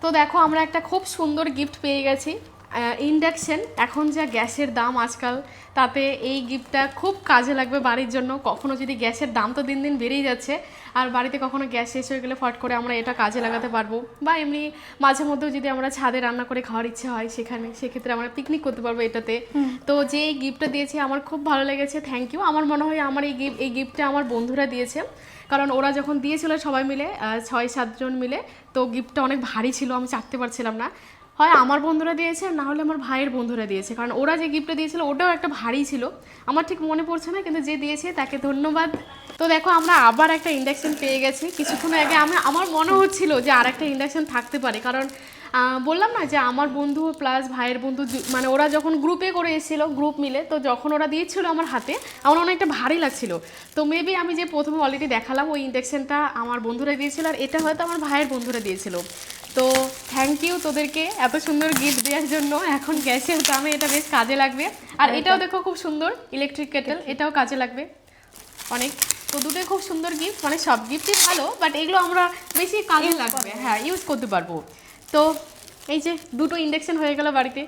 তো দেখো আমরা একটা খুব সুন্দর গিফট পেয়ে গেছি, ইন্ডাকশন। এখন যা গ্যাসের দাম আজকাল, তাতে এই গিফটটা খুব কাজে লাগবে বাড়ির জন্য। কখনো যদি গ্যাসের দাম তো দিন দিন বেড়েই যাচ্ছে, আর বাড়িতে কখনো গ্যাস শেষ হয়ে গেলে ফট করে আমরা এটা কাজে লাগাতে পারবো, বা এমনি মাঝে মধ্যেও যদি আমরা ছাদে রান্না করে খাওয়ার ইচ্ছে হয় সেক্ষেত্রে আমরা পিকনিক করতে পারবো এটাতে। তো যে এই গিফটটা দিয়েছে আমার খুব ভালো লেগেছে, থ্যাংক ইউ। আমার মনে হয় আমার এই গিফটটা আমার বন্ধুরা দিয়েছে, কারণ ওরা যখন দিয়েছিল সবাই মিলে 6-7 জন মিলে, তো গিফটটা অনেক ভারী ছিল, আমি চাপতে পারছিলাম না। হয় আমার বন্ধুরা দিয়েছে, না হলে আমার ভাইয়ের বন্ধুরা দিয়েছে, কারণ ওরা যে গিফটটা দিয়েছিল ওটাও একটা ভারী ছিল। আমার ঠিক মনে পড়ছে না, কিন্তু যে দিয়েছে তাকে ধন্যবাদ। তো দেখো আমরা আবার একটা ইন্ডাকশন পেয়ে গেছি কিছুক্ষণ আগে। আমার মনে হচ্ছিল যে আর একটা ইন্ডাকশন থাকতে পারে, কারণ বললাম না যে আমার বন্ধু প্লাস ভাইয়ের বন্ধু, মানে ওরা যখন গ্রুপে করে এসেছিলো, গ্রুপ মিলে, তো যখন ওরা দিয়েছিল আমার হাতে, আমার অনেকটা ভারী লাগছিল। তো মেবি আমি যে প্রথমে অলরেডি দেখালাম ওই ইন্ডাকশনটা আমার বন্ধুরা দিয়েছিল, আর এটা হয়তো আমার ভাইয়ের বন্ধুরা দিয়েছিল। তো থ্যাংক ইউ তোদেরকে এত সুন্দর গিফট দেওয়ার জন্য। এখন গ্যাসের দামে এটা বেশ কাজে লাগবে। আর এটাও দেখো খুব সুন্দর ইলেকট্রিক কেটেল, এটাও কাজে লাগবে অনেক। তো দুটোই খুব সুন্দর গিফট, মানে সব গিফটই ভালো, বাট এগুলো আমরা বেশি কাজে লাগবে, হ্যাঁ ইউজ করতে পারবো। তো এই যে দুটো ইন্ডাকশন হয়ে গেল বাড়িতে।